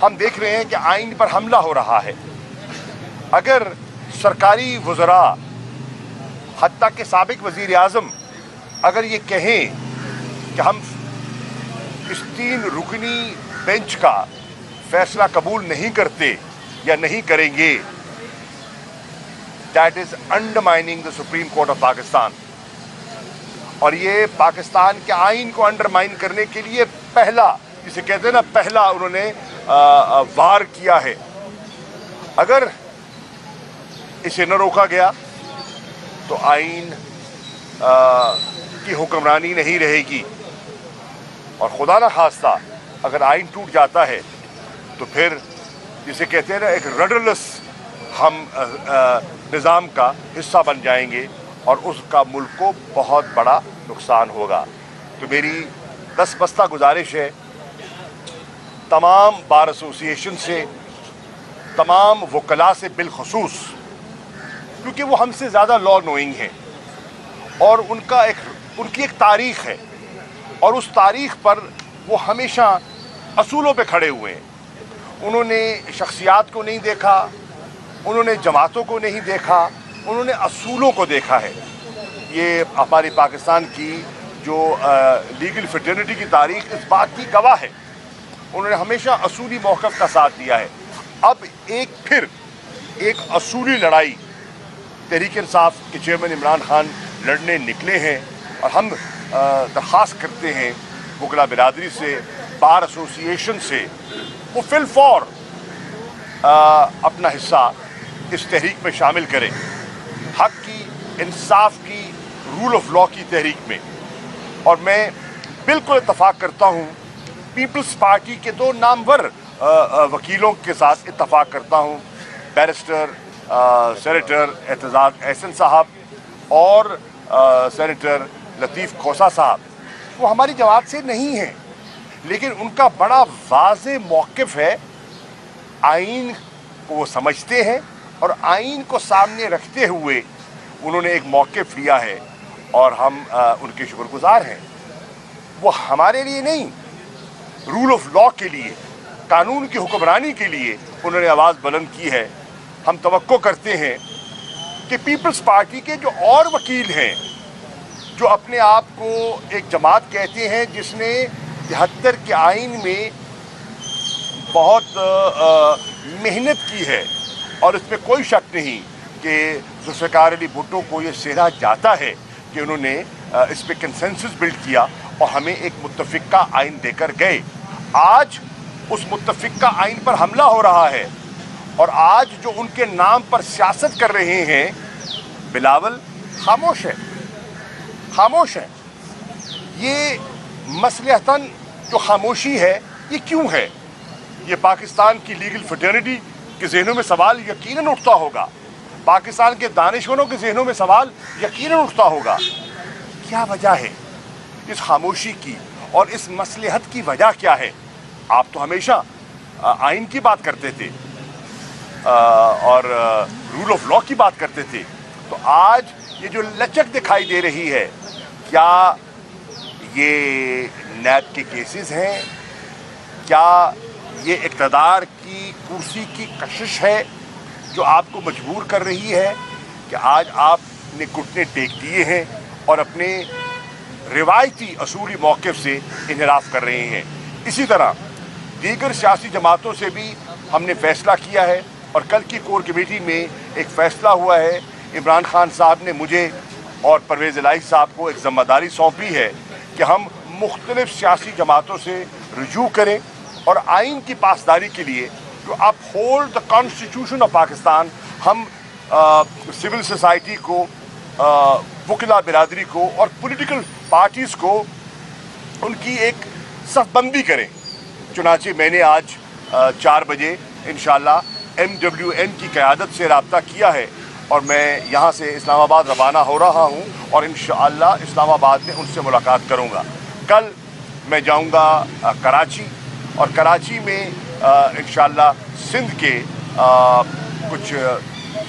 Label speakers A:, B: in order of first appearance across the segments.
A: हम देख रहे हैं कि आइन पर हमला हो रहा है। अगर सरकारी वज़रा हत्ता के साबिक वज़ीर आज़म अगर ये कहें कि हम इस 3 रुकनी बेंच का फैसला कबूल नहीं करते या नहीं करेंगे, that is undermining the supreme court of Pakistan. और ये पाकिस्तान के आइन को अंडरमाइन करने के लिए पहला, जिसे कहते हैं ना, पहला उन्होंने वार किया है। अगर इसे न रोका गया तो आइन की हुक्मरानी नहीं रहेगी, और खुदा न खास्ता अगर आइन टूट जाता है तो फिर जिसे कहते हैं ना, एक रडरलेस हम निज़ाम का हिस्सा बन जाएंगे और उसका मुल्क को बहुत बड़ा नुकसान होगा। तो मेरी 10 बस्ता गुजारिश है तमाम बार एसोसिएशन से, तमाम वकला से बिलखसूस, क्योंकि वो हमसे ज़्यादा लॉ नोइंग हैं और उनकी एक तारीख़ है, और उस तारीख़ पर वो हमेशा असूलों पे खड़े हुए हैं। उन्होंने शख्सियात को नहीं देखा, उन्होंने जमातों को नहीं देखा, उन्होंने असूलों को देखा है। ये हमारी पाकिस्तान की जो लीगल फ्रेटर्निटी की तारीख़ इस बात की गवाह है। उन्होंने हमेशा असूली मौक़िफ़ का साथ दिया है। अब फिर एक असूली लड़ाई तहरीक इंसाफ के चेयरमैन इमरान खान लड़ने निकले हैं, और हम दरख्वास्त करते हैं वकला बिरादरी से, बार एसोसिएशन से, वो फिल फॉर अपना हिस्सा इस तहरीक में शामिल करें, हक की, इंसाफ की, रूल ऑफ लॉ की तहरीक में। और मैं बिल्कुल इत्तफाक करता हूँ, पीपल्स पार्टी के 2 नामवर वकीलों के साथ इत्तफाक करता हूँ, बैरिस्टर सेनेटर एतजाज एहसन साहब और सेनेटर लतीफ़ खोसा साहब। वो हमारी जमात से नहीं हैं, लेकिन उनका बड़ा वाज़े मौक़िफ़ है। आइन को वो समझते हैं और आइन को सामने रखते हुए उन्होंने एक मौक़िफ़ लिया है, और हम उनके शुक्रगुज़ार हैं। वो हमारे लिए नहीं, रूल ऑफ लॉ के लिए, कानून की हुक्मरानी के लिए उन्होंने आवाज़ बुलंद की है। हम तवक्को करते हैं कि पीपल्स पार्टी के जो और वकील हैं, जो अपने आप को एक जमात कहते हैं जिसने 73 के आइन में बहुत मेहनत की है, और इसमें कोई शक नहीं कि ज़ुल्फ़िकार अली भुट्टो को ये सेहरा जाता है कि उन्होंने इस पर कंसेंसस बिल्ड किया और हमें एक मुत्तफ़िक़ा आइन देकर गए। आज उस मुत्तफ़िक़ा आइन पर हमला हो रहा है, और आज जो उनके नाम पर सियासत कर रहे हैं, बिलावल खामोश है, खामोश है। ये मसलहतन जो खामोशी है, ये क्यों है? ये पाकिस्तान की लीगल फ्रेटर्निटी के जहनों में सवाल यकीनन उठता होगा, पाकिस्तान के दानिशवरों के जहनों में सवाल यकीनन उठता होगा। क्या वजह है इस खामोशी की, और इस मसलहत की वजह क्या है? आप तो हमेशा आइन की बात करते थे और रूल ऑफ लॉ की बात करते थे, तो आज ये जो लचक दिखाई दे रही है, क्या ये नैब के केसेस हैं? क्या ये इक़्तिदार की कुर्सी की कशिश है जो आपको मजबूर कर रही है कि आज आपने घुटने टेक दिए हैं और अपने रिवायती असूली मौक़िफ़ से इन्हिराफ कर रहे हैं? इसी तरह दीगर सियासी जमातों से भी हमने फ़ैसला किया है, और कल की कोर कमेटी में एक फ़ैसला हुआ है। इमरान खान साहब ने मुझे और परवेज़ इलाही साहब को एक ज़िम्मेदारी सौंपी है कि हम मुख्तलिफ़ सियासी जमातों से रुजू करें और आइन की पासदारी के लिए जो uphold the constitution of Pakistan, हम सिविल सोसाइटी को, वकला बिरादरी को और पॉलिटिकल पार्टीज़ को उनकी एक सफ़बंदी करें। चुनांचे मैंने आज 4 बजे इंशाअल्लाह MWN की क़यादत से रब्ता किया है, और मैं यहाँ से इस्लामाबाद रवाना हो रहा हूँ, और इंशाअल्लाह इस्लामाबाद में उनसे मुलाकात करूँगा। कल मैं जाऊँगा कराची, और कराची में इंशाअल्लाह सिंध के कुछ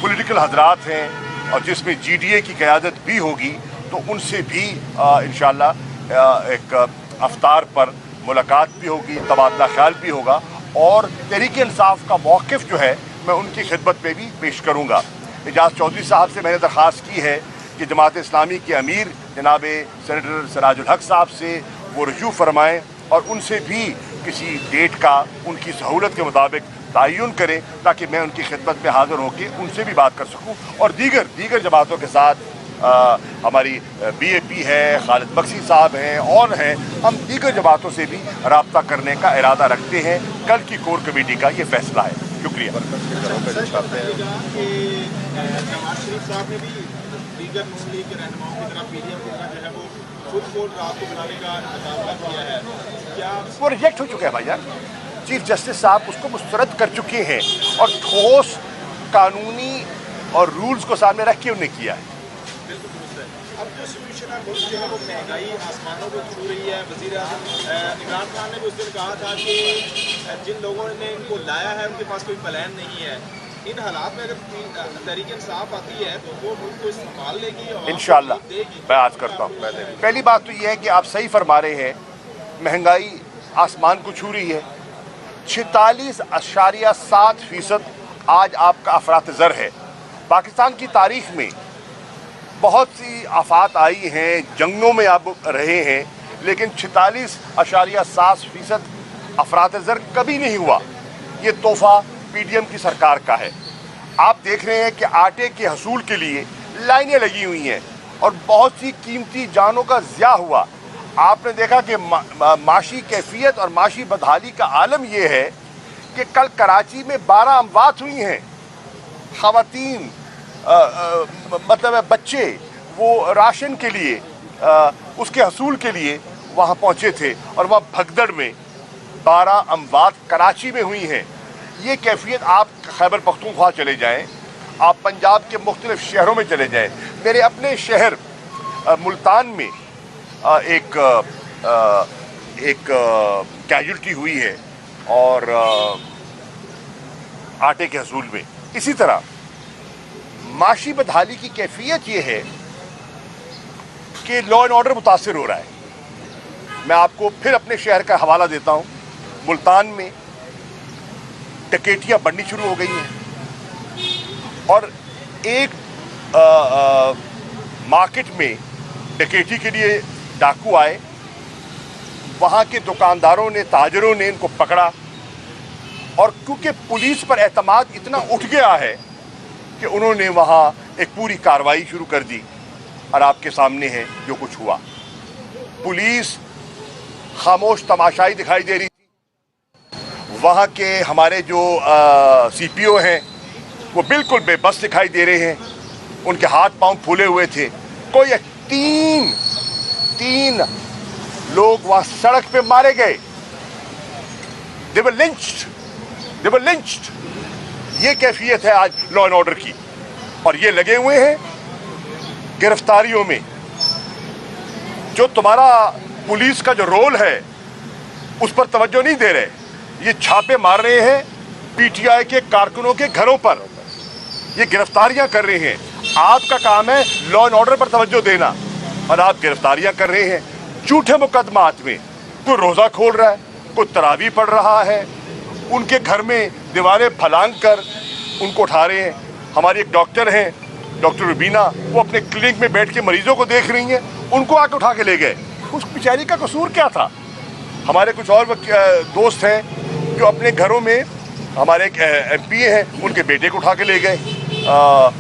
A: पॉलिटिकल हज़रात हैं, और जिसमें GDA की क़यादत भी होगी, तो उनसे भी इंशाअल्लाह एक अफ्तार पर मुलाकात भी होगी, तबादला ख्याल भी होगा, اور तहरीक इंसाफ का मौक़िफ़ जो है मैं उनकी खिदमत में भी पेश करूँगा। एजाज चौधरी साहब से मैंने दरख्वास्त की है कि जमात इस्लामी के अमीर जनाब सेनेटर सिराजुल हक साहब से वो रजू फरमाएँ और उनसे भी किसी डेट का उनकी सहूलत के मुताबिक तयन करें ताकि मैं उनकी खिदमत में हाज़िर होकर उनसे भी बात कर सकूँ और दीगर जमातों के साथ हमारी BAP है, खालिद बख्शी साहब हैं और हैं, हम दीगर जमातों से भी रब्ता करने का इरादा रखते हैं। कल की कोर कमेटी का ये फैसला है। शुक्रिया। वो रिजेक्ट हो चुका है भाईजान। चीफ जस्टिस साहब उसको मुस्तरद कर चुके हैं और ठोस कानूनी और रूल्स को सामने रख के उन्हें किया है।
B: अब जो सिचुएशन है मुल्क जो है वो महंगाई आसमानों को छू रही है। वज़ीर आज़म इमरान खान ने भी उस दिन कहा था कि जिन लोगों ने इनको लाया है उनके पास कोई प्लान नहीं है। इन हालात में अगर तहरीक इंसाफ आती है तो वो मुल्क को संभाल लेगी और
A: इंशाअल्लाह। मैं आज करता हूँ। पहली बात तो ये है कि आप सही फरमा रहे हैं, महंगाई आसमान को छू रही है। 46.7% आज आपका अफरात-ज़र है। पाकिस्तान की तारीख में बहुत सी आफात आई हैं, जंगों में आप रहे हैं, लेकिन 46.7% अफरात-ज़र कभी नहीं हुआ। ये तोहफ़ा PDM की सरकार का है। आप देख रहे हैं कि आटे के हसूल के लिए लाइनें लगी हुई हैं और बहुत सी कीमती जानों का ज़िया हुआ। आपने देखा कि माशी कैफियत और माशी बदहाली का आलम ये है कि कल कराची में 12 अमवात हुई हैं। ख़वातीन मतलब बच्चे वो राशन के लिए उसके हसूल के लिए वहाँ पहुँचे थे और वहाँ भगदड़ में 12 अमवात कराची में हुई हैं। ये कैफियत आप खैबर पख्तूनख्वा चले जाएं, आप पंजाब के मुख्तलिफ शहरों में चले जाएं। मेरे अपने शहर मुल्तान में एक कैजुअल्टी हुई है और आटे के हसूल में। इसी तरह माशी बदहाली की कैफियत ये है कि लॉ एंड ऑर्डर मुतासिर हो रहा है। मैं आपको फिर अपने शहर का हवाला देता हूँ। मुल्तान में डकैतियाँ बढ़नी शुरू हो गई हैं और एक मार्केट में डकैती के लिए डाकू आए। वहाँ के दुकानदारों ने, ताजरों ने इनको पकड़ा और क्योंकि पुलिस पर एतमाद इतना उठ गया है कि उन्होंने वहाँ एक पूरी कार्रवाई शुरू कर दी और आपके सामने है जो कुछ हुआ। पुलिस खामोश तमाशाई दिखाई दे रही थी। वहाँ के हमारे जो CPO हैं वो बिल्कुल बेबस दिखाई दे रहे हैं, उनके हाथ पांव फूले हुए थे। कोई तीन लोग वहाँ सड़क पे मारे गए। They were lynched। ये कैफियत है आज लॉ एंड ऑर्डर की और ये लगे हुए हैं गिरफ्तारियों में। जो तुम्हारा पुलिस का जो रोल है उस पर तवज्जो नहीं दे रहे। ये छापे मार रहे हैं PTI के कारकुनों के घरों पर, ये गिरफ्तारियां कर रहे हैं। आपका काम है लॉ एंड ऑर्डर पर तवज्जो देना और आप गिरफ्तारियां कर रहे हैं झूठे मुकदमात में। कोई रोज़ा खोल रहा है, कोई तरावी पढ़ रहा है, उनके घर में दीवारें फलांग कर उनको उठा रहे हैं। हमारी एक डॉक्टर हैं, डॉक्टर रुबीना, वो अपने क्लिनिक में बैठ के मरीजों को देख रही हैं, उनको आके उठा के ले गए। उस बेचारी का कसूर क्या था? हमारे कुछ और दोस्त हैं जो अपने घरों में, हमारे एक MP हैं, उनके बेटे को उठा के ले गए।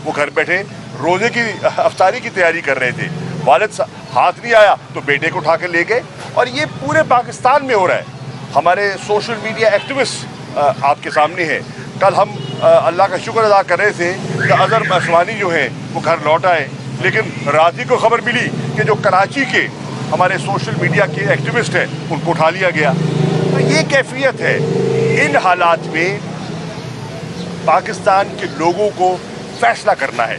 A: वो घर बैठे रोज़े की अफ्तारी की तैयारी कर रहे थे, वालिद हाथ नहीं आया तो बेटे को उठा के ले गए। और ये पूरे पाकिस्तान में हो रहा है। हमारे सोशल मीडिया एक्टिविस्ट आपके सामने हैं। कल हम अल्लाह का शुक्र अदा कर रहे थे कि अज़हर मसवानी जो हैं वो घर लौट आए, लेकिन रात ही को खबर मिली कि जो कराची के हमारे सोशल मीडिया के एक्टिविस्ट हैं उनको उठा लिया गया। तो ये कैफियत है। इन हालात में पाकिस्तान के लोगों को फैसला करना है।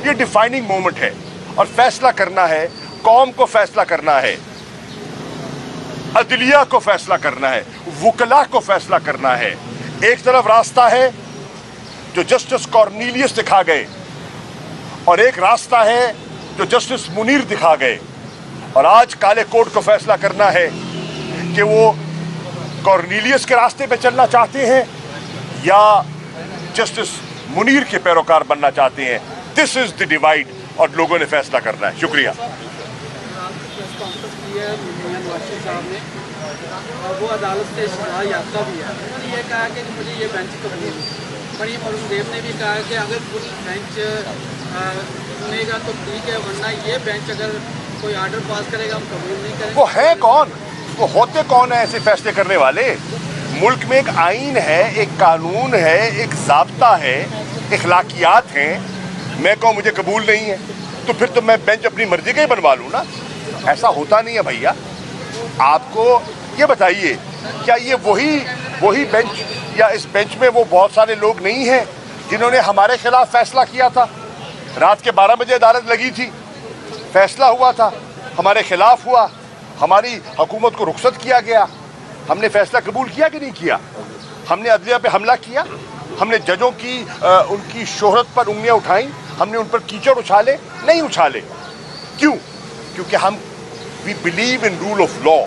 A: ये डिफाइनिंग मोमेंट है और फैसला करना है, कौम को फैसला करना है, अदलिया को फैसला करना है, वकला को फैसला करना है। एक तरफ रास्ता है जो जस्टिस कॉर्नेलियस दिखा गए और एक रास्ता है जो जस्टिस मुनीर दिखा गए। और आज काले कोर्ट को फैसला करना है कि वो कॉर्नेलियस के रास्ते पे चलना चाहते हैं या जस्टिस मुनीर के पैरोकार बनना चाहते हैं. दिस इज द डिवाइड और लोगों ने फैसला करना है. शुक्रिया.
C: प्रेस कॉन्फ्रेंस की है मियां नवाज साहब ने और वो अदालत से सजा याफ्ता भी है. उन्होंने ये कहा कि मुझे ये बेंच कबूल नहीं. मरीम अरुणदेव ने भी कहा कि अगर फुल बेंच सुनेगा तो ठीक है, वरना ये बेंच अगर कोई आर्डर पास करेगा हम कबूल नहीं करेंगे.
A: वो है कौन, वो होते कौन है ऐसे फैसले करने वाले? मुल्क में एक आइन है, एक कानून है, एक ज़ाब्ता है, इखलाकियात हैं. मैं कहूँ मुझे कबूल नहीं है तो फिर तो मैं बेंच अपनी मर्जी का ही बनवा लूँ ना. ऐसा होता नहीं है भैया. आपको ये बताइए, क्या ये वही बेंच या इस बेंच में वो बहुत सारे लोग नहीं हैं जिन्होंने हमारे खिलाफ फैसला किया था? रात के 12 बजे अदालत लगी थी, फैसला हुआ था, हमारे खिलाफ हुआ, हमारी हुकूमत को रुखसत किया गया. हमने फैसला कबूल किया कि नहीं किया? हमने अदलिया पे हमला किया, हमने जजों की उनकी शोहरत पर उंगलियां उठाई, हमने उन पर कीचड़ उछाले? नहीं उछाले. क्यों? क्योंकि हम we believe in rule of law.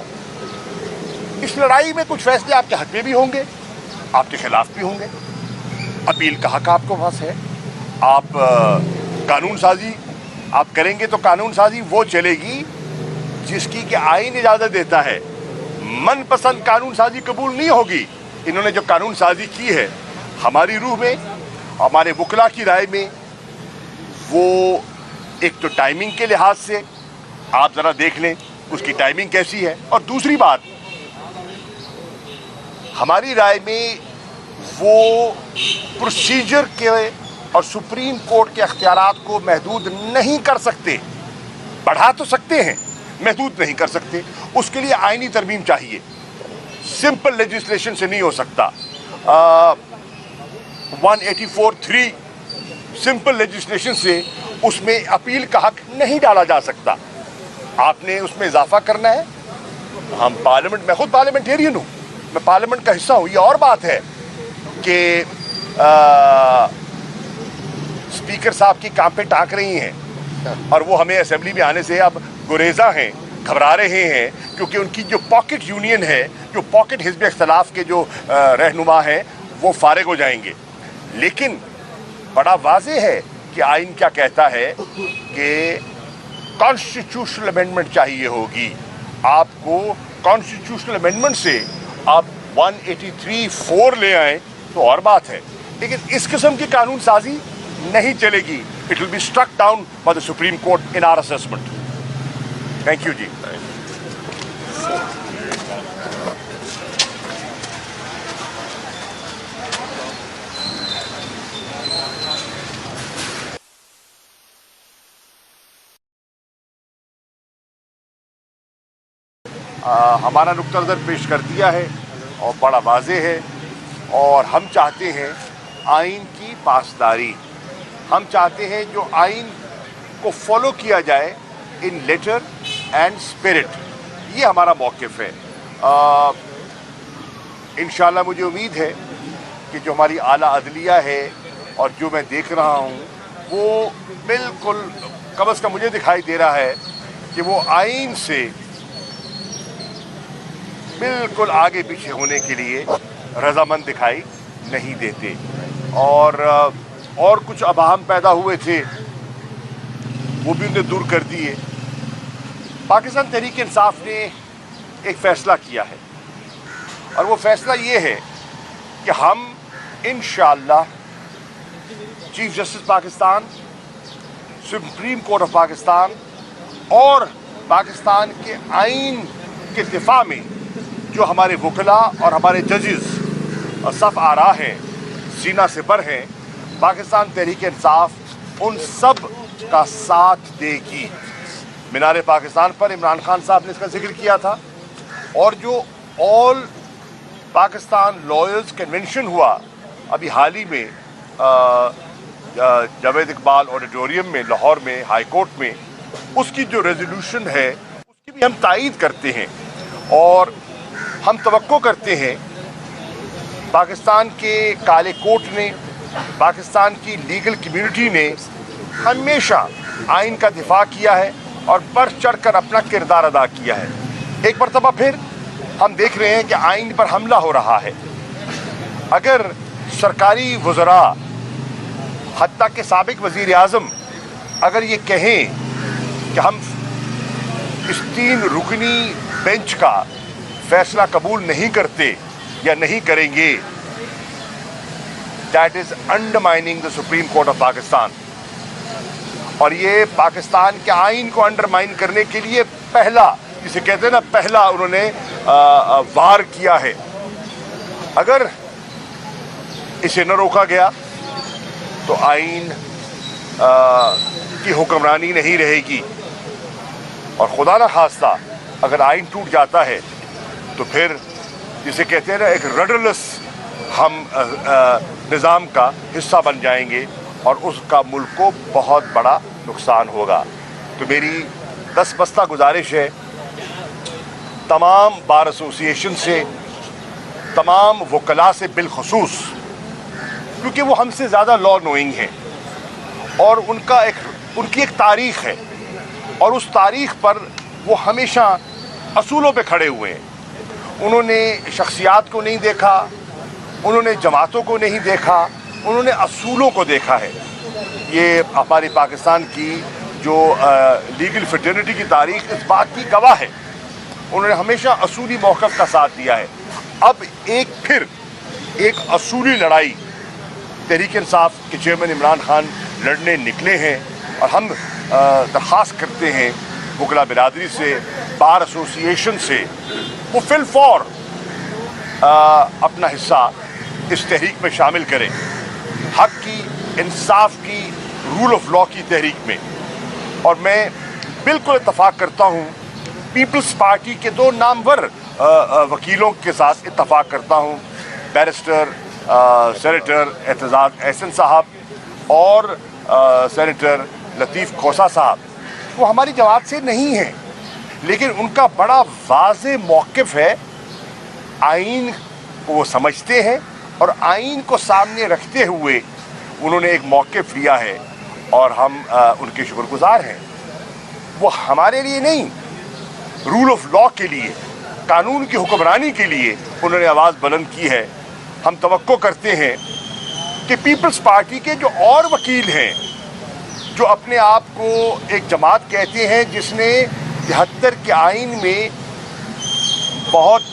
A: इस लड़ाई में कुछ फैसले आपके हक में भी होंगे, आपके खिलाफ भी होंगे. अपील का हक आपको पास है. आप कानून साजी आप करेंगे तो कानून साजी वो चलेगी जिसकी कि आईन इजाज़त देता है. मनपसंद कानून साजी कबूल नहीं होगी. इन्होंने जो कानून साजी की है हमारी रूह में, हमारे वकला की राय में, वो एक तो टाइमिंग के लिहाज से आप ज़रा देख लें उसकी टाइमिंग कैसी है. और दूसरी बात, हमारी राय में वो प्रोसीजर के और सुप्रीम कोर्ट के अख्तियारात को महदूद नहीं कर सकते. बढ़ा तो सकते हैं, महदूद नहीं कर सकते. उसके लिए आईनी तरमीम चाहिए. सिंपल लेजिस्लेशन से नहीं हो सकता. 184(3) सिंपल लेजिस्लेशन से उसमें अपील का हक नहीं डाला जा सकता. आपने उसमें इजाफा करना है. हम पार्लियामेंट, मैं खुद पार्लियामेंटेरियन हूँ, मैं पार्लियामेंट का हिस्सा हूँ. ये और बात है कि स्पीकर साहब की काम पे टाँक रही हैं और वो हमें असेंबली में आने से अब गुरेजा हैं, घबरा रहे हैं, क्योंकि उनकी जो पॉकेट यूनियन है, जो पॉकेट हिज़्ब इख्तिलाफ के जो रहनुमा हैं, वो फारिग हो जाएंगे. लेकिन बड़ा वाज़ेह है कि आइन क्या कहता है कि कॉन्स्टिट्यूशनल अमेंडमेंट चाहिए होगी. आपको कॉन्स्टिट्यूशनल अमेंडमेंट से आप 183(4) ले आएँ तो और बात है. लेकिन इस किस्म की कानून साजी नहीं चलेगी. It will be struck down by the supreme court in our assessment. Thank you ji. हमारा नुक्ता नज़र पेश कर दिया है और बड़ा वाज़ेह है. और हम चाहते हैं आइन की पासदारी. हम चाहते हैं जो आइन को फॉलो किया जाए इन लेटर एंड स्पिरिट. ये हमारा मौक़िफ़ है. इंशाअल्लाह मुझे उम्मीद है कि जो हमारी आला अदलिया है और जो मैं देख रहा हूँ वो बिल्कुल कम अज़ कम मुझे दिखाई दे रहा है कि वो आइन से बिल्कुल आगे पीछे होने के लिए रजामंद दिखाई नहीं देते. और कुछ अबाहम पैदा हुए थे वो भी उन्हें दूर कर दिए. पाकिस्तान तहरीक इंसाफ ने एक फ़ैसला किया है और वो फ़ैसला ये है कि हम इंशाअल्लाह chief justice Pakistan, supreme court of Pakistan और पाकिस्तान के आइन के दिफा में जो हमारे वकला और हमारे जजेस सफ़ आरा हैं, सीना से बर हैं, पाकिस्तान तहरीक इंसाफ उन सब का साथ देगी. मीनार पाकिस्तान पर इमरान खान साहब ने इसका जिक्र किया था. और जो ऑल पाकिस्तान लॉयर्स कन्वेंशन हुआ अभी हाल ही में जावेद इकबाल ऑडिटोरियम में लाहौर में हाई कोर्ट में, उसकी जो रेजोल्यूशन है उसकी भी हम तायीद करते हैं. और हम तवक्को करते हैं पाकिस्तान के काले कोर्ट ने, पाकिस्तान की लीगल कम्युनिटी ने हमेशा आइन का दिफा किया है और बढ़ चढ़ कर अपना किरदार अदा किया है. एक मरतबा फिर हम देख रहे हैं कि आइन पर हमला हो रहा है। अगर सरकारी वज़रा हत्ता के साबिक वज़ीर आज़म अगर ये कहें कि हम इस 3 रुकनी बेंच का फैसला कबूल नहीं करते या नहीं करेंगे, that is undermining the supreme court of Pakistan. और ये पाकिस्तान के आइन को अंडरमाइन करने के लिए पहला, जिसे कहते हैं ना, पहला उन्होंने वार किया है। अगर इसे न रोका गया तो आइन की हुक्मरानी नहीं रहेगी, और खुदा न खास्ता अगर आइन टूट जाता है तो फिर जिसे कहते हैं ना, एक रडरलेस हम निज़ाम का हिस्सा बन जाएंगे और उसका मुल्क को बहुत बड़ा नुकसान होगा। तो मेरी दस्तबस्ता गुजारिश है तमाम बार एसोसिएशन से, तमाम वकला से बिलखसूस, क्योंकि वो हमसे ज़्यादा लॉ नोइंग हैं और उनकी एक तारीख़ है, और उस तारीख़ पर वो हमेशा असूलों पे खड़े हुए हैं। उन्होंने शख्सियात को नहीं देखा, उन्होंने जमातों को नहीं देखा, उन्होंने असूलों को देखा है। ये हमारी पाकिस्तान की जो लीगल फ्रेटर्निटी की तारीख़ इस बात की गवाह है। उन्होंने हमेशा असूली मौक़िफ़ का साथ दिया है। अब फिर एक असूली लड़ाई तहरीक इंसाफ के चेयरमैन इमरान खान लड़ने निकले हैं, और हम दरख्वास्त करते हैं वकला बिरादरी से, बार एसोसिएशन से, वो फिल फॉर अपना हिस्सा इस तहरीक में शामिल करें, हक की, इंसाफ की, रूल ऑफ लॉ की तहरीक में। और मैं बिल्कुल इत्तफाक करता हूँ पीपल्स पार्टी के 2 नामवर वकीलों के साथ इत्तफाक करता हूँ, बैरिस्टर सेनेटर एतजाज एहसन साहब और सेनेटर लतीफ़ खोसा साहब। वो हमारी जमात से नहीं हैं, लेकिन उनका बड़ा वाज़े मौक़िफ़ है। आइन को वो समझते हैं और आइन को सामने रखते हुए उन्होंने एक मौक़िफ़ लिया है, और हम उनके शुक्रगुज़ार हैं। वो हमारे लिए नहीं, रूल ऑफ लॉ के लिए, कानून की हुक्मरानी के लिए उन्होंने आवाज़ बुलंद की है। हम तवक्को करते हैं कि पीपल्स पार्टी के जो और वकील हैं, जो अपने आप को एक जमात कहते हैं जिसने 73 के आइन में बहुत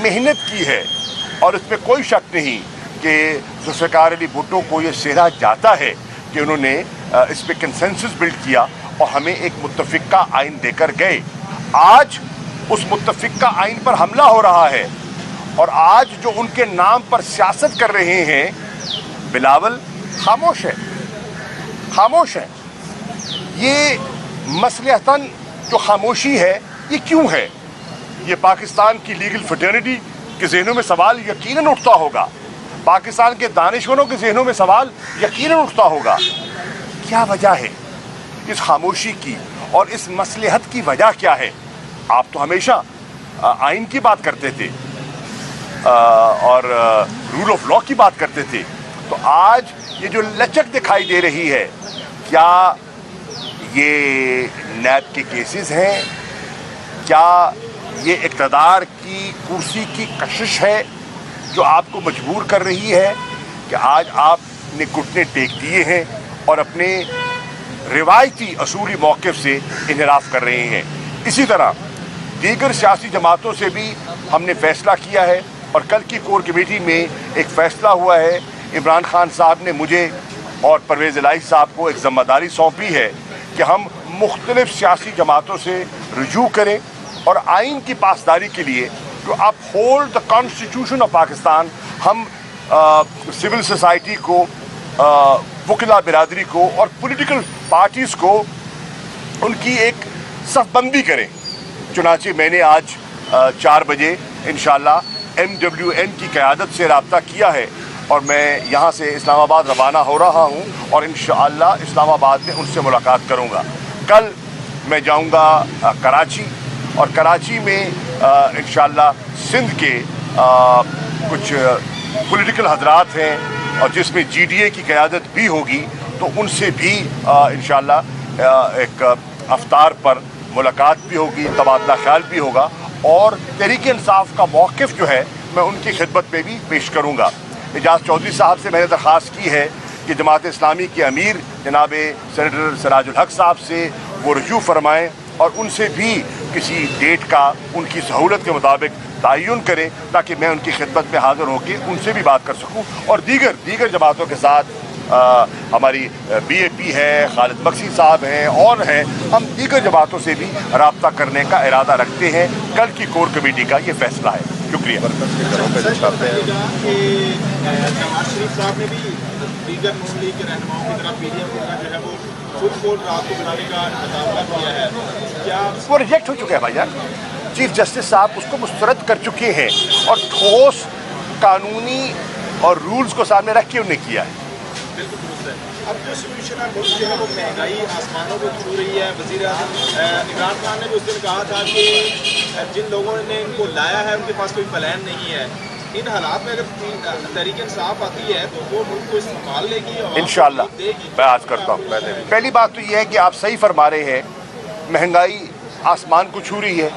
A: मेहनत की है, और इसमें कोई शक नहीं कि जुल्फ़िकार अली भुट्टो को ये सेहरा जाता है कि उन्होंने इस पर कंसेंसस बिल्ड किया और हमें एक मुत्तफ़िक़ा आइन देकर गए। आज उस मुत्तफ़िक़ा आइन पर हमला हो रहा है, और आज जो उनके नाम पर सियासत कर रहे हैं, बिलावल खामोश है, खामोश है। ये मसलहतन जो खामोशी है, ये क्यों है? ये पाकिस्तान की लीगल फ्रेटर्निटी के ज़हनों में सवाल यकीनन उठता होगा, पाकिस्तान के दानिशवरों के ज़हनों में सवाल यकीनन उठता होगा। क्या वजह है इस खामोशी की, और इस मसलहत की वजह क्या है? आप तो हमेशा आइन की बात करते थे और रूल ऑफ लॉ की बात करते थे, तो आज ये जो लचक दिखाई दे रही है, क्या ये नैब के केसेस हैं? क्या ये इक़्तिदार की कुर्सी की कशिश है जो आपको मजबूर कर रही है कि आज आपने घुटने टेक दिए हैं और अपने रिवायती असूली मौक़िफ़ से इनहराफ कर रहे हैं? इसी तरह दीगर सियासी जमातों से भी हमने फ़ैसला किया है, और कल की कोर कमेटी में एक फ़ैसला हुआ है। इमरान खान साहब ने मुझे और परवेज़ इलाही साहब को एक ज़िम्मेदारी सौंपी है कि हम मुख्तलिफ़ सियासी जमातों से रुजू करें और आइन की पासदारी के लिए to uphold the constitution of Pakistan. हम सिविल सोसाइटी को, वकला बिरादरी को और पॉलिटिकल पार्टीज़ को उनकी एक सफ़बंदी करें। चुनांचे मैंने आज 4 बजे इंशाअल्लाह MWN की क़यादत से रब्ता किया है, और मैं यहाँ से इस्लामाबाद रवाना हो रहा हूँ, और इंशाअल्लाह इस्लामाबाद में उनसे मुलाकात करूँगा। कल मैं जाऊँगा कराची, और कराची में इंशाअल्लाह सिंध के कुछ पॉलिटिकल हज़रात हैं, और जिसमें GDA की क़यादत भी होगी, तो उनसे भी इंशाअल्लाह एक अफ्तार पर मुलाकात भी होगी, तबादला ख्याल भी होगा, और तहरीक इंसाफ का मौक़िफ़ जो है मैं उनकी खिदमत में भी पेश करूँगा। एजाज चौधरी साहब से मैंने दरख्वास्त की है कि जमात इस्लामी के अमीर जनाब सेनेटर सिराजुल हक साहब से वो रजू फरमाएँ और उनसे भी किसी डेट का उनकी सहूलत के मुताबिक तयन करें ताकि मैं उनकी खिदमत में हाज़िर होकर उनसे भी बात कर सकूँ और दीगर जमातों के साथ हमारी BAP है, खालिद मक्सी साहब हैं और हैं, हम दीगर जमातों से भी रब्ता करने का इरादा रखते हैं। कल की कोर कमेटी का ये फैसला है। शुक्रिया।
B: नवाज शरीफ साहब ने भी दीगर नून लीग के रहनुमाओं की तरफ PDM जो है वो फुल कोर्ट रात को बुलाने का मुतालबा किया है, क्या
A: वो रिजेक्ट हो चुका है भाईजान? चीफ जस्टिस साहब उसको मुस्तरद कर चुके हैं और ठोस कानूनी और रूल्स को सामने रख के उन्हें किया है।
B: बिल्कुल दुरुस्त है। अब जो सिचुएशन है मुल्क जो है वो महंगाई आसमानों को छू रही है। वज़ीर आज़म इमरान खान ने भी उस दिन कहा था कि जिन लोगों ने इनको लाया है उनके पास कोई प्लान नहीं है। इन हालात में अगर तहरीक इंसाफ आती है तो वो मुल्क को संभाल लेगी और
A: इंशाअल्लाह मैं आज करता हूँ। पहली बात तो ये है कि आप सही फरमा रहे हैं, महंगाई आसमान को छू रही है।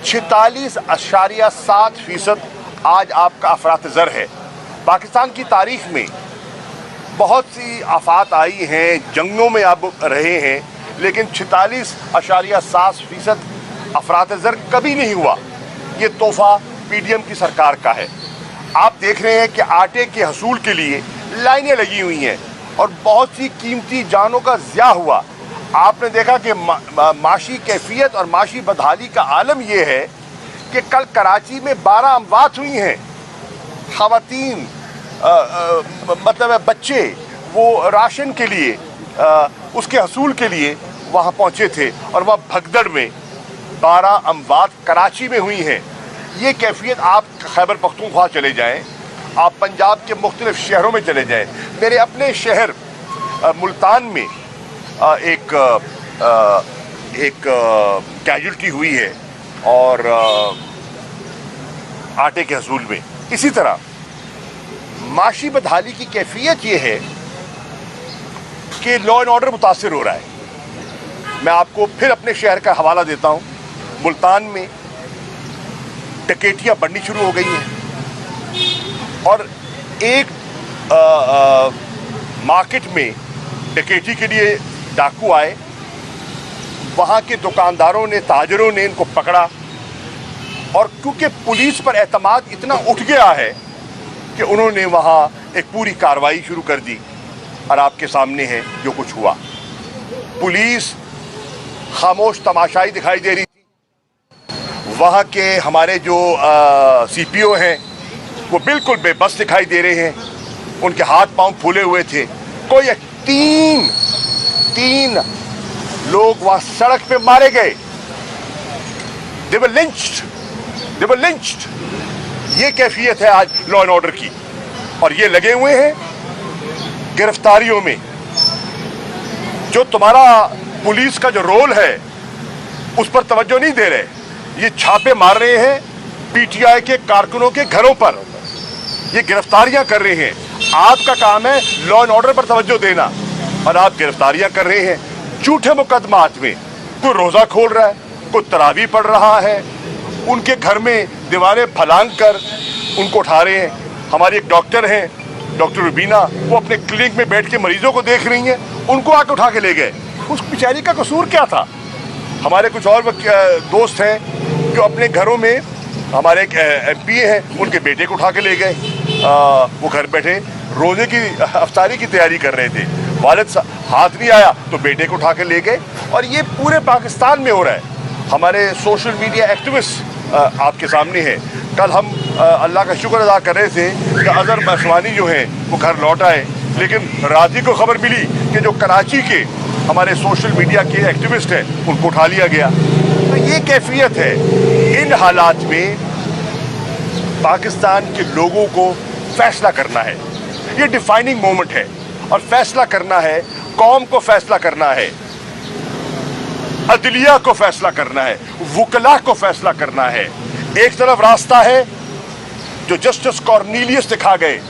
A: 46.7% आज आपका अफरात-ज़र है। पाकिस्तान की तारीख में बहुत सी आफात आई हैं, जंगों में आप रहे हैं, लेकिन 46.7% अफरात-ज़र कभी नहीं हुआ। ये तोहफा PDM की सरकार का है। आप देख रहे हैं कि आटे के हसूल के लिए लाइनें लगी हुई हैं और बहुत सी कीमती जानों का ज़िया हुआ। आपने देखा कि माशी कैफियत और माशी बदहाली का आलम यह है कि कल कराची में 12 अमवात हुई हैं। ख़वातीन मतलब बच्चे वो राशन के लिए उसके हसूल के लिए वहाँ पहुँचे थे और वह भगदड़ में 12 अमवात कराची में हुई हैं। ये कैफियत आप खैबर पख्तूनख्वा चले जाएं, आप पंजाब के मुख्तलिफ शहरों में चले जाएं। मेरे अपने शहर मुल्तान में एक कैजुअल्टी हुई है और आटे के हसूल में। इसी तरह माशी बदहाली की कैफियत ये है कि लॉ एंड ऑर्डर मुतासिर हो रहा है। मैं आपको फिर अपने शहर का हवाला देता हूँ। मुल्तान में डकैतियाँ बढ़नी शुरू हो गई हैं और एक मार्केट में डकैती के लिए डाकू आए। वहाँ के दुकानदारों ने, ताजरों ने इनको पकड़ा और क्योंकि पुलिस पर एतमाद इतना उठ गया है कि उन्होंने वहाँ एक पूरी कार्रवाई शुरू कर दी और आपके सामने है जो कुछ हुआ। पुलिस खामोश तमाशाई दिखाई दे रही थी। वहाँ के हमारे जो CPO हैं वो बिल्कुल बेबस दिखाई दे रहे हैं, उनके हाथ पांव फूले हुए थे। कोई तीन लोग वहाँ सड़क पे मारे गए। They were lynched। ये कैफियत है आज लॉ एंड ऑर्डर की और ये लगे हुए हैं गिरफ्तारियों में। जो तुम्हारा पुलिस का जो रोल है उस पर तवज्जो नहीं दे रहे। ये छापे मार रहे हैं PTI के कारकुनों के घरों पर, ये गिरफ्तारियां कर रहे हैं। आपका काम है लॉ एंड ऑर्डर पर तवज्जो देना और आप गिरफ्तारियां कर रहे हैं झूठे मुकदमात में। कोई रोज़ा खोल रहा है, कोई तरावी पढ़ रहा है, उनके घर में दीवारें फलांग कर उनको उठा रहे हैं। हमारी एक डॉक्टर हैं, डॉक्टर रुबीना, वो अपने क्लिनिक में बैठ के मरीजों को देख रही हैं, उनको आके उठा के ले गए। उस बेचारी का कसूर क्या था? हमारे कुछ और दोस्त हैं जो अपने घरों में, हमारे एक MP हैं, उनके बेटे को उठा के ले गए। वो घर बैठे रोजे की अफ्तारी की तैयारी कर रहे थे, वालिद हाथ नहीं आया तो बेटे को उठा के ले गए। और ये पूरे पाकिस्तान में हो रहा है। हमारे सोशल मीडिया एक्टिविस्ट आपके सामने है। कल हम अल्लाह का शुक्र अदा कर रहे थे कि अज़हर बासवानी जो हैं वो घर लौट आए, लेकिन रात ही को खबर मिली कि जो कराची के हमारे सोशल मीडिया के एक्टिविस्ट हैं उनको उठा लिया गया। तो ये कैफियत है। इन हालात में पाकिस्तान के लोगों को फैसला करना है। ये डिफाइनिंग मोमेंट है और फैसला करना है, कौम को फैसला करना है, अदलिया को फैसला करना है, वुकला को फैसला करना है। एक तरफ रास्ता है जो जस्टिस कॉर्नेलियस दिखा गए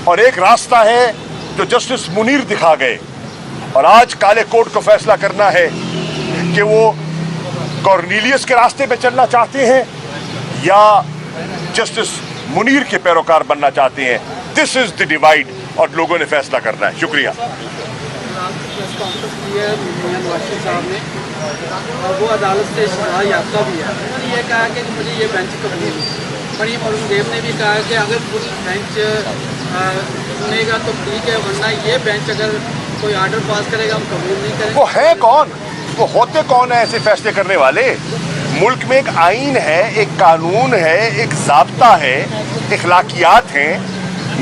A: और एक रास्ता है जो जस्टिस मुनीर दिखा गए। और आज काले कोर्ट को फैसला करना है कि वो कॉर्नेलियस के रास्ते पे चलना चाहते हैं या जस्टिस मुनीर के पैरोकार बनना चाहते हैं। दिस इज द डिवाइड और लोगों ने फैसला करना है। शुक्रिया।
C: प्रेस कॉन्फ्रेंस की है मियां नवाज साहब ने, और वो अदालत से सजा याफ्ता भी है। उन्होंने ये कहा कि मुझे ये बेंच कबूल नहीं। मणि अरुण देव ने भी कहा कि अगर फुल बेंच सुनेगा तो ठीक है, वरना ये बेंच अगर कोई आर्डर पास करेगा हम कबूल नहीं करेंगे।
A: वो है कौन, वो होते कौन है ऐसे फैसले करने वाले? मुल्क में एक आइन है, एक कानून है, एक ज़ाब्ता है, इखलाकियात हैं।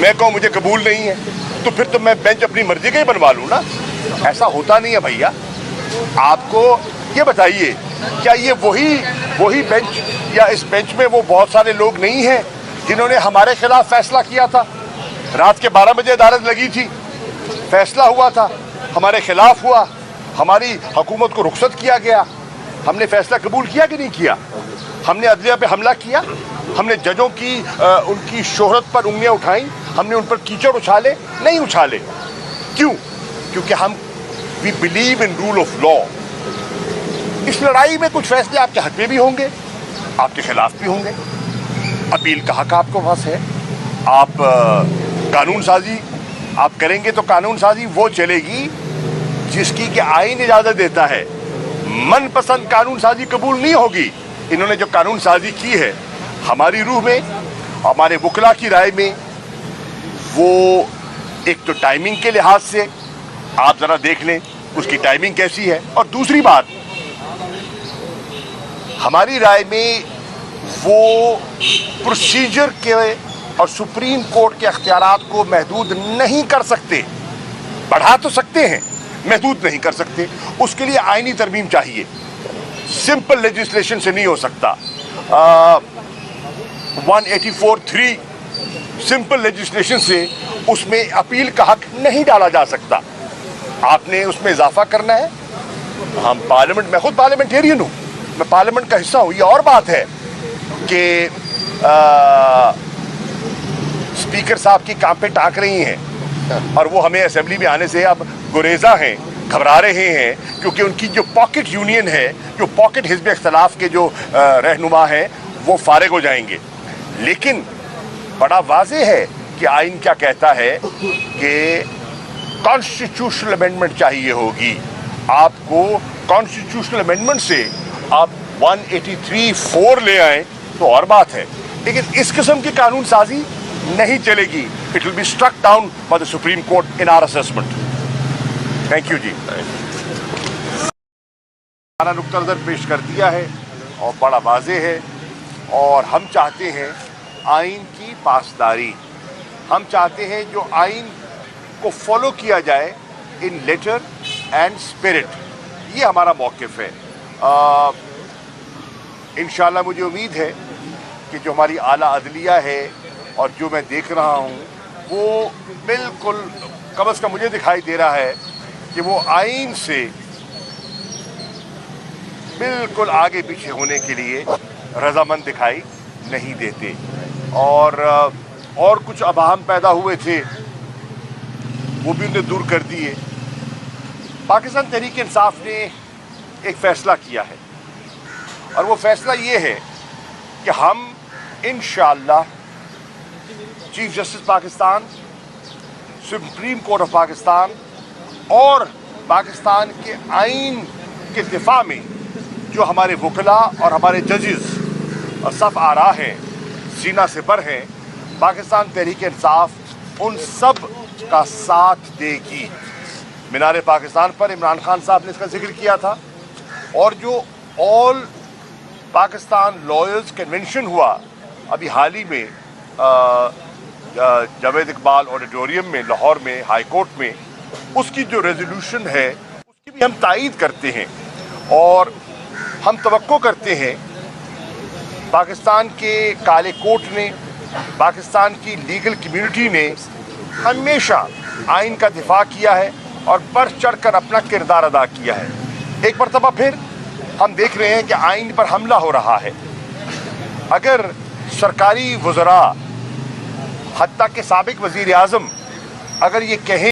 A: मैं कहूँ मुझे कबूल नहीं है तो फिर तो मैं बेंच अपनी मर्जी का ही बनवा लूँ ना। ऐसा होता नहीं है भैया। आपको ये बताइए, क्या ये वही बेंच या इस बेंच में वो बहुत सारे लोग नहीं हैं जिन्होंने हमारे खिलाफ फैसला किया था? रात के 12 बजे अदालत लगी थी, फैसला हुआ था, हमारे खिलाफ हुआ, हमारी हुकूमत को रुखसत किया गया। हमने फैसला कबूल किया कि नहीं किया? हमने अदलिया पे हमला किया, हमने जजों की उनकी शोहरत पर उंगलियां उठाई, हमने उन पर कीचड़ उछाले? नहीं उछाले। क्यों? क्योंकि हम we believe in rule of law. इस लड़ाई में कुछ फैसले आपके हक में भी होंगे, आपके खिलाफ भी होंगे। अपील का हक आपको पास है। आप कानून साजी आप करेंगे तो कानून साजी वो चलेगी जिसकी कि आईन इजाजत देता है। मनपसंद कानून साजी कबूल नहीं होगी। इन्होंने जो कानून साजी की है हमारी रूह में, हमारे वकला की राय में, वो एक तो टाइमिंग के लिहाज से आप जरा देख लें उसकी टाइमिंग कैसी है, और दूसरी बात हमारी राय में वो प्रोसीजर के और सुप्रीम कोर्ट के अख्तियारात को महदूद नहीं कर सकते। बढ़ा तो सकते हैं, महदूद नहीं कर सकते। उसके लिए आईनी तरमीम चाहिए, सिंपल लेजिस्लेशन से नहीं हो सकता। 184(3) सिंपल लेजिस्लेशन से उसमें अपील का हक नहीं डाला जा सकता। आपने उसमें इजाफा करना है। हम पार्लियामेंट, मैं खुद पार्लियामेंटेरियन हूँ, मैं पार्लियामेंट का हिस्सा हूँ। ये और बात है कि स्पीकर साहब की कांपे टाँक रही हैं और वो हमें असेंबली में आने से अब गुरेजा हैं, घबरा रहे हैं, क्योंकि उनकी जो पॉकेट यूनियन है, जो पॉकेट हिज़्ब इख्तिलाफ के जो रहनुमा हैं, वो फारिग हो जाएंगे। लेकिन बड़ा वाज़ेह है कि आइन क्या कहता है कि कॉन्स्टिट्यूशनल अमेंडमेंट चाहिए होगी। आपको कॉन्स्टिट्यूशनल अमेंडमेंट से आप 183(4) ले आए तो और बात है, लेकिन इस किस्म की कानून साजी नहीं चलेगी। It will be struck down by the supreme court in our assessment. Thank you ji. हमारा नुक्ता नज़र पेश कर दिया है और बड़ा वाज़ेह है, और हम चाहते हैं आइन की पासदारी। हम चाहते हैं जो आइन को फॉलो किया जाए इन लेटर एंड स्पिरिट। ये हमारा मौक़िफ़ है। इंशाअल्लाह मुझे उम्मीद है कि जो हमारी आला अदलिया है और जो मैं देख रहा हूँ वो बिल्कुल कम अज़ कम मुझे दिखाई दे रहा है कि वो आइन से बिल्कुल आगे पीछे होने के लिए रजामंद दिखाई नहीं देते। और कुछ अबाहम पैदा हुए थे वो भी उन्हें दूर कर दिए। पाकिस्तान तहरीक इंसाफ ने एक फ़ैसला किया है और वो फ़ैसला ये है कि हम इंशाअल्लाह chief justice Pakistan, supreme court of Pakistan और पाकिस्तान के आइन के दिफा में जो हमारे वकला और हमारे जजेस सफ़ आरा हैं, सीना से पर हैं, पाकिस्तान तहरीक इंसाफ उन सब का साथ देगी। मीनार पाकिस्तान पर इमरान खान साहब ने इसका जिक्र किया था, और जो ऑल पाकिस्तान लॉयर्स कन्वेंशन हुआ अभी हाल ही में जावेद इकबाल ऑडिटोरियम में लाहौर में हाई कोर्ट में, उसकी जो रेजोल्यूशन है उसकी भी हम तायीद करते हैं। और हम तवक्को करते हैं पाकिस्तान के काले कोर्ट ने, पाकिस्तान की लीगल कम्युनिटी ने हमेशा आइन का दिफा किया है और बढ़ चढ़ कर अपना किरदार अदा किया है। एक मरतबा फिर हम देख रहे हैं कि आइन पर हमला हो रहा है। अगर सरकारी वज़रा, हत्ता के साबिक वज़ीर आज़म अगर ये कहें